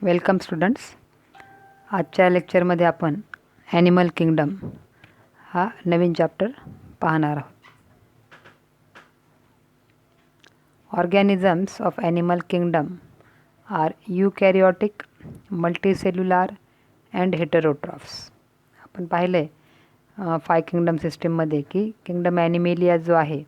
Welcome students. आजच्या लेक्चरमध्ये आपण ॲनिमल किंगडम हा नवीन चॅप्टर पाहणार आहोत. Organisms of animal kingdom are eukaryotic, multicellular and heterotrophs. आपण पाहिले 5 किंगडम सिस्टीममध्ये की किंगडम ॲनिमेलिया जो आहे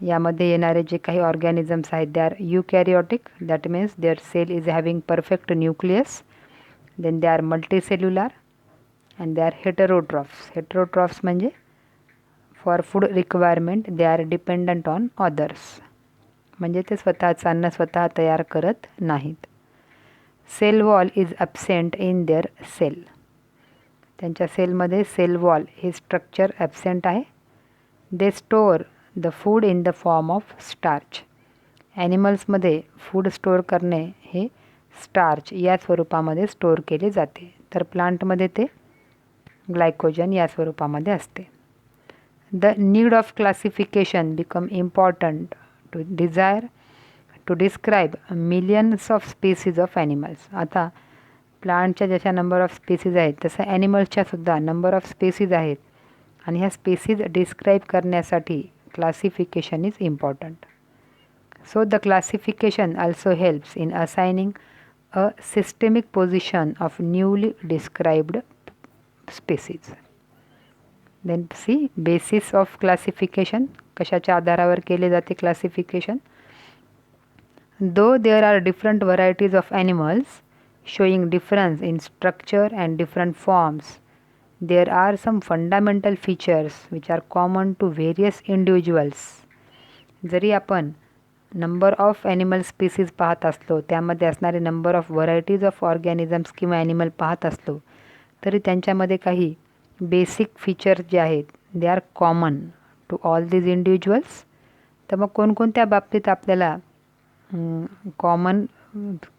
यामध्ये येणारे जे काही ऑर्गॅनिझम्स आहेत they are eukaryotic, that means their cell is having perfect nucleus. Then they are multicellular and they are heterotrophs. Heterotrophs म्हणजे for food requirement they are dependent on others. म्हणजे ते स्वतःचं अन्न स्वतः तयार करत नाहीत. Cell wall is absent in their cell. त्यांच्या सेलमध्ये सेल वॉल हे स्ट्रक्चर ॲब्सेंट आहे. They store the food in the form of starch. ॲनिमल्समध्ये फूड स्टोअर करणे हे स्टार्च या स्वरूपामध्ये स्टोअर केले जाते, तर प्लांटमध्ये ते ग्लायकोजन या स्वरूपामध्ये असते. The need of classification become important to describe millions of species of animals. आता प्लांटच्या जशा नंबर ऑफ स्पीसीज आहेत तसं ॲनिमल्सच्या सुद्धा नंबर ऑफ स्पीसीज आहेत आणि ह्या स्पीसीज डिस्क्राईब करण्यासाठी classification is important. So the classification also helps in assigning a systemic position of newly described species. Then see basis of classification. कशाच्या आधारावर केले जाते classification? Though there are different varieties of animals showing difference in structure and different forms, there are some fundamental features which are common to various individuals. जरी आपण number of animal species पाहत असलो, त्यामध्ये असणारे number of varieties of organisms किंवा animal पाहत असलो, तरी त्यांच्यामध्ये काही बेसिक फीचर्स जे आहेत they are common to all these individuals. तर मग कोणकोणत्या बाबतीत आपल्याला कॉमन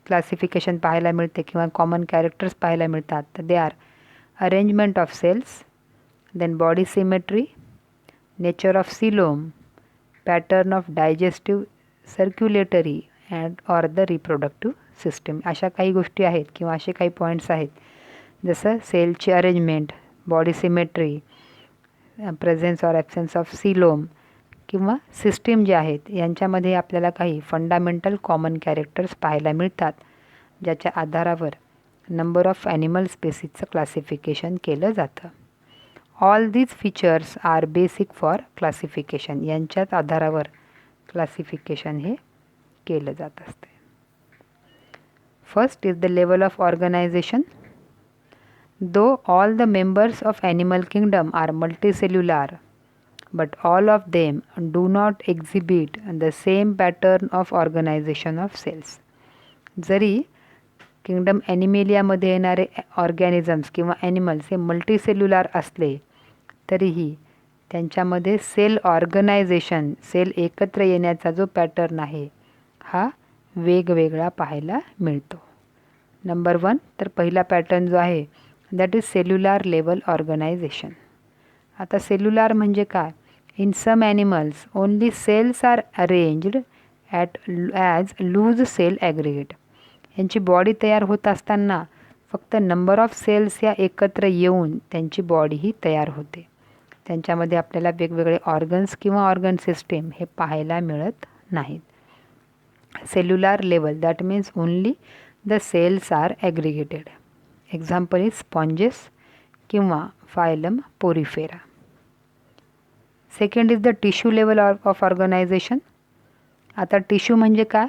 क्लासिफिकेशन पाहायला मिळते किंवा कॉमन कॅरेक्टर्स पाहायला मिळतात? तर they are arrangement of cells, then body symmetry, nature of coelom, pattern of digestive, circulatory and or the reproductive system. अशा काही गोष्टी आहेत किंवा असे काही पॉईंट्स आहेत जसं सेलची arrangement, body symmetry, presence or absence of coelom किंवा सिस्टीम जे आहेत यांच्यामध्ये आपल्याला काही फंडामेंटल कॉमन कॅरेक्टर्स पाहायला मिळतात, ज्याच्या आधारावर नंबर ऑफ ॲनिमल स्पेसीजचं क्लासिफिकेशन केलं जातं. All these features are basic for classification. यांच्याच आधारावर क्लासिफिकेशन हे केलं जात असते. First is the level of organisation. Though all the members of animal kingdom are multicellular but all of them do not exhibit the same pattern of organisation of cells. जरी kingdom ॲनिमेलियामध्ये येणारे organisms किंवा animals हे मल्टीसेल्युलार असले तरीही त्यांच्यामध्ये sale organisation, sale एकत्र येण्याचा जो पॅटर्न आहे हा वेगवेगळा पाहायला मिळतो. नंबर 1 तर पहिला पॅटर्न जो आहे that is cellular level organisation. आता सेल्युलार म्हणजे काय? In some animals only cells are arranged as loose cell aggregate. यांची बॉडी तयार होत असताना फक्त नंबर ऑफ सेल्स या एकत्र येऊन त्यांची बॉडी ही तयार होते. त्यांच्यामध्ये आपल्याला वेगवेगळे ऑर्गन्स किंवा ऑर्गन सिस्टीम हे पाहायला मिळत नाहीत. Cellular level that means only the cells are aggregated. Example is sponges किंवा phylum Porifera. Second is the tissue level of organisation. आता टिश्यू म्हणजे काय?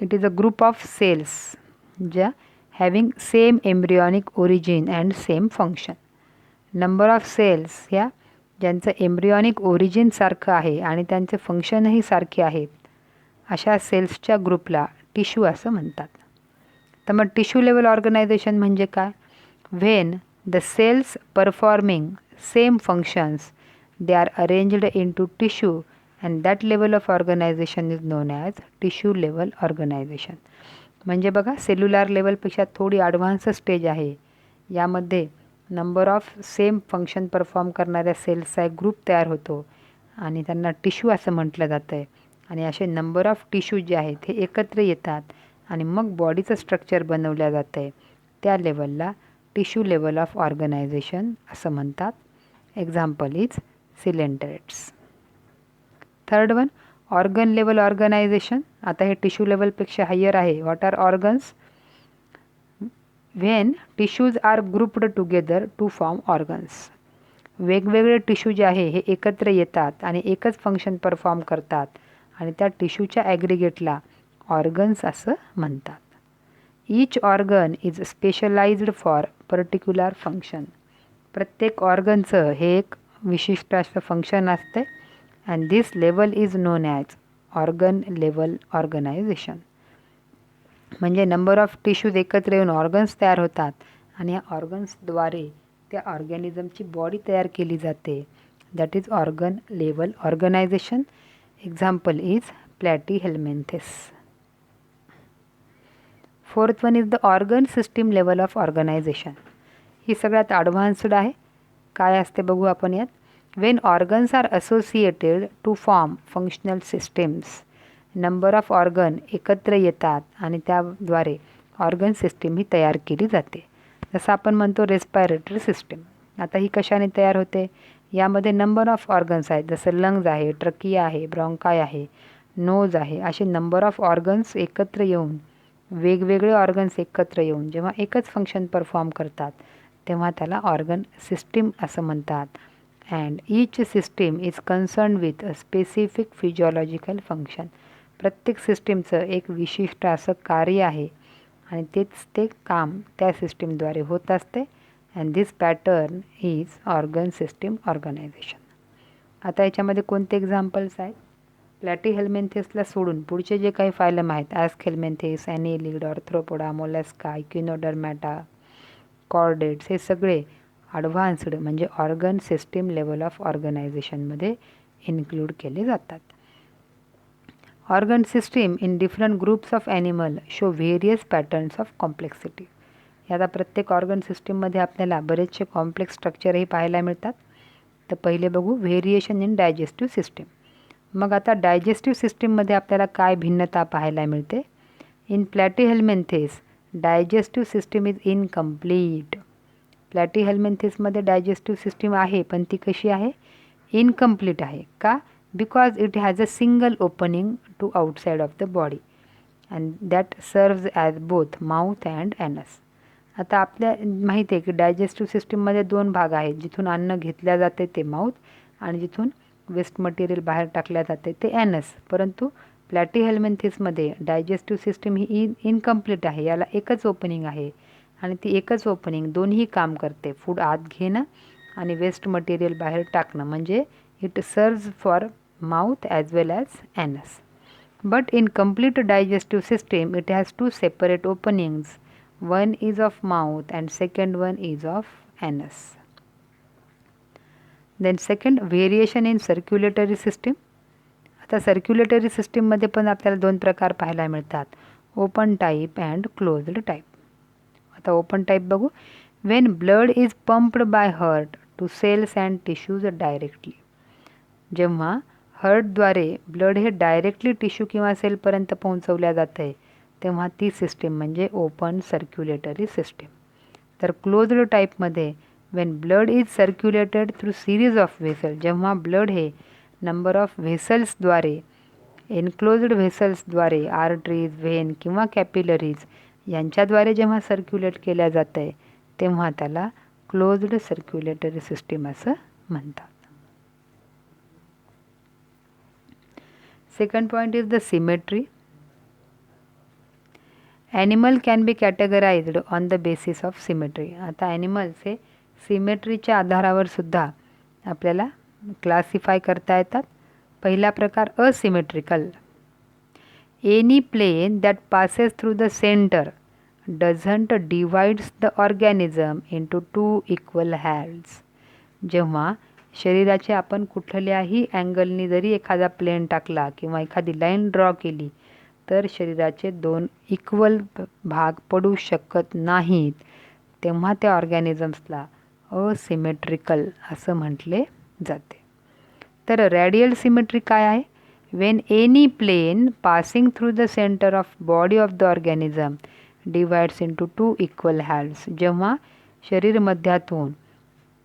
It is a group of cells ज्या having same embryonic origin and same function. Number of cells ह्या ज्यांचं embryonic origin सारखं आहे आणि त्यांचे फंक्शनही सारखे आहेत अशा सेल्सच्या ग्रुपला टिश्यू असं म्हणतात. तर मग टिश्यू लेवल ऑर्गनायझेशन म्हणजे काय? When the cells performing same functions they are arranged into tissue and that level of organisation is known as tissue level organisation. म्हणजे बघा सेल्युलार लेवलपेक्षा थोडी ॲडव्हान्स स्टेज आहे. यामध्ये number of same function perform करणाऱ्या सेल्सचा एक group तयार होतो आणि त्यांना टिश्यू असं म्हटलं जातं आहे. आणि असे नंबर ऑफ टिश्यू जे आहेत हे एकत्र येतात आणि मग बॉडीचं स्ट्रक्चर बनवलं जातं आहे त्या लेवलला टिश्यू लेवल ऑफ ऑर्गनायझेशन असं म्हणतात. Example is coelenterates. Third one organ level organisation. आता हे टिश्यू लेवलपेक्षा हायर आहे. What are organs? When tissues are grouped together to form organs. वेगवेगळे टिश्यू जे आहे हे एकत्र येतात आणि एकच फंक्शन परफॉर्म करतात आणि त्या टिश्यूच्या ॲग्रिगेटला ऑर्गन्स असं म्हणतात. Each organ is specialized for particular function. प्रत्येक ऑर्गनचं हे एक विशिष्ट असं फंक्शन असते and this level is known as organ level organisation. म्हणजे नंबर ऑफ टिश्यूज एकत्र येऊन ऑर्गन्स तयार होतात आणि या ऑर्गन्सद्वारे त्या ऑर्गॅनिझमची बॉडी तयार केली जाते. That is organ level organisation. Example is platyhelminthes. Fourth one is the organ system level of organisation. ही सगळ्यात ॲडव्हान्स्ड आहे. काय असते बघू आपण यात. When organs are associated to form functional systems. Number of organ एकत्र येतात आणि त्याद्वारे ऑर्गन सिस्टीम ही तयार केली जाते. जसं आपण म्हणतो रेस्पायरेटरी सिस्टीम. आता ही कशाने तयार होते? यामध्ये नंबर ऑफ ऑर्गन्स आहेत. जसं लंग्ज आहे, ट्रकिया आहे, ब्रॉन्काय आहे, नोज आहे. असे नंबर ऑफ ऑर्गन्स एकत्र येऊन वेगवेगळे ऑर्गन्स एकत्र येऊन जेव्हा एकच फंक्शन परफॉर्म करतात तेव्हा त्याला ऑर्गन सिस्टीम असं म्हणतात. And each system is concern with a specific physiological function. प्रत्येक सिस्टीमचं एक विशिष्ट असं कार्य आहे आणि तेच ते काम त्या सिस्टीमद्वारे होत असते. And this pattern is organ system organization. आता याच्यामध्ये कोणते एक्झाम्पल्स आहेत? प्लॅटीहेल्मिंथेसला सोडून पुढचे जे काही फायलम आहेत ॲस्कहेल्मिंथेस, ॲनिलिड, ऑर्थ्रोपोडा, मोलस्का, इक्विनोडर्मॅटा, कॉर्डेट्स हे सगळे ॲडव्हान्स्ड म्हणजे ऑर्गन सिस्टीम लेवल ऑफ ऑर्गनायझेशनमध्ये इन्क्लूड केले जातात. Organ system in different groups of animal show various patterns of complexity. आता प्रत्येक ऑर्गन सिस्टीममध्ये आपल्याला बरेचसे कॉम्प्लेक्स स्ट्रक्चरही पाहायला मिळतात. तर पहिले बघू व्हेरिएशन इन डायजेस्टिव्ह सिस्टीम. मग आता डायजेस्टिव्ह सिस्टीममध्ये आपल्याला काय भिन्नता पाहायला मिळते? In platyhelminthes digestive system is incomplete. प्लॅटीहेल्मिंथेसमध्ये डायजेस्टिव्ह सिस्टीम आहे पण ती कशी आहे? इनकम्प्लीट आहे. का? Because it has a single opening to outside of the body and that serves as both mouth and anus. आता आपल्या माहिती आहे की डायजेस्टिव्ह सिस्टीममध्ये दोन भाग आहेत. जिथून अन्न घेतल्या जाते ते माउथ आणि जिथून वेस्ट मटेरियल बाहेर टाकल्या जाते ते ॲनस. परंतु प्लॅटीहेल्मिंथेसमध्ये डायजेस्टिव्ह सिस्टीम ही इनकम्प्लीट आहे. याला एकच ओपनिंग आहे आणि ती एकच ओपनिंग दोन्ही काम करते. फूड आत घेणं आणि वेस्ट मटेरियल बाहेर टाकणं. म्हणजे it serves for mouth as well as anus. But in complete digestive system it has two separate openings. One is of mouth and second one is of anus. Then second variation in circulatory system. आता circulatory सिस्टीममध्ये पण आपल्याला दोन प्रकार पाहायला मिळतात. Open type and closed type. आता open type बघू. When blood is pumped by heart to cells and tissues directly. जेव्हा हार्टद्वारे ब्लड हे डायरेक्टली टिश्यू किंवा सेलपर्यंत पोहोचवल्या जातं आहे तेव्हा ती सिस्टीम म्हणजे ओपन सर्क्युलेटरी सिस्टीम. तर क्लोज्ड टाईपमध्ये when blood is circulated through series of vessel. जेव्हा ब्लड हे नंबर ऑफ व्हेसल्सद्वारे एनक्लोज्ड व्हेसल्सद्वारे आर्टरीज, व्हेन किंवा कॅपिलरीज यांच्याद्वारे जेव्हा सर्क्युलेट केल्या जातं आहे तेव्हा त्याला क्लोज्ड सर्क्युलेटरी सिस्टीम असं म्हणतात. Second point is the symmetry. Animal can be categorised on the basis of symmetry. आता ॲनिमल्स हे सिमेट्रीच्या आधारावर सुद्धा आपल्याला क्लासिफाय करता येतात. पहिला प्रकार asymmetrical. Any plane that passes through the centre doesn't divides the organism into two equal halves. जेव्हा शरीराचे आपण कुठल्याही अँगलनी जरी एखादा प्लेन टाकला किंवा एखादी लाईन ड्रॉ केली तर शरीराचे दोन इक्वल भाग पडू शकत नाहीत. तेव्हा त्या ऑर्गॅनिझम्सला असिमेट्रिकल असं म्हटले जाते. तर रॅडियल सिमेट्री काय आहे? when any plane passing through the center of body of the organism divides into two equal halves. जेव्हा शरीर मध्यातून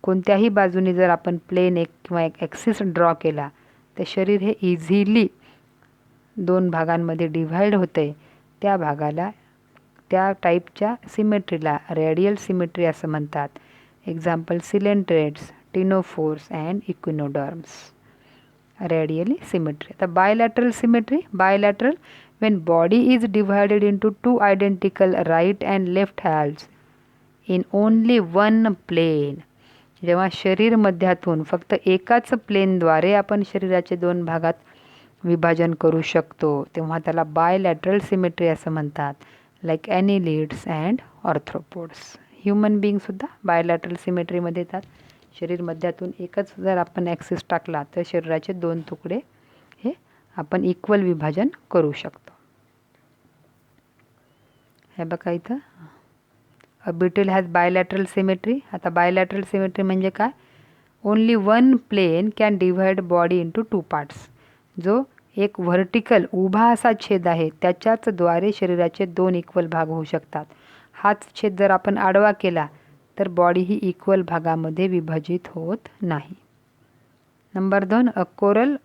कोणत्याही बाजूने जर आपण प्लेन एक किंवा एक ॲक्सिस ड्रॉ केला तर शरीर हे इझिली दोन भागांमध्ये डिव्हाइड होते. त्या भागाला त्या टाईपच्या सिमेट्रीला रेडियल सिमेट्री असं म्हणतात. Example coelenterates, ctenophores and echinoderms. Radially symmetry. आता bilateral symmetry. Bilateral when body is divided into two identical right and left halves in only one plane. जेव्हा शरीर मध्यातून फक्त एकाच प्लेनद्वारे आपण शरीराचे दोन भागात विभाजन करू शकतो तेव्हा त्याला बायलॅटरल सिमेट्री असं म्हणतात. Like annelids and arthropods. Human बिईंगसुद्धा बायलॅटरल सिमेट्रीमध्ये येतात. शरीर मध्यातून एकच जर आपण ॲक्सिस टाकला तर शरीराचे दोन तुकडे हे आपण इक्वल विभाजन करू शकतो. हे बघा इथं a beetle has bilateral symmetry. आता बायलॅटरल सिमेट्री म्हणजे काय? Only one plane can divide body into two parts. जो एक व्हर्टिकल उभा असा छेद आहे त्याच्याच द्वारे शरीराचे दोन इक्वल भाग होऊ शकतात. हाच छेद जर आपण आडवा केला तर बॉडी ही इक्वल भागामध्ये विभाजित होत नाही. नंबर 2 अ कोरल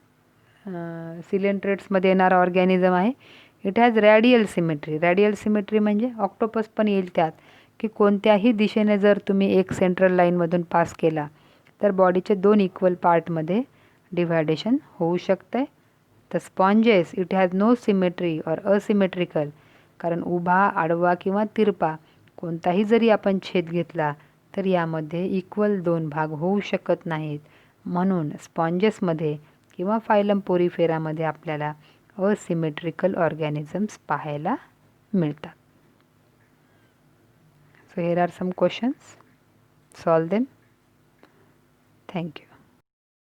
सिलेंट्रेट्समध्ये येणारा ऑर्गॅनिझम आहे. It has radial symmetry. Radial symmetry म्हणजे ऑक्टोपस पण येईल त्यात, की कोणत्याही दिशेने जर तुम्ही एक सेंट्रल लाईनमधून पास केला तर बॉडीचे दोन इक्वल पार्टमध्ये डिव्हायडेशन होऊ शकते. तर sponges it has no symmetry or asymmetrical. कारण उभा, आडवा किंवा तिरपा कोणताही जरी आपण छेद घेतला तर यामध्ये इक्वल दोन भाग होऊ शकत नाहीत. म्हणून स्पॉन्जेसमध्ये किंवा फायलम पोरिफेरामध्ये आपल्याला असिमेट्रिकल ऑर्गॅनिझम्स पाहायला मिळतात. So here are some questions. Solve them. Thank you.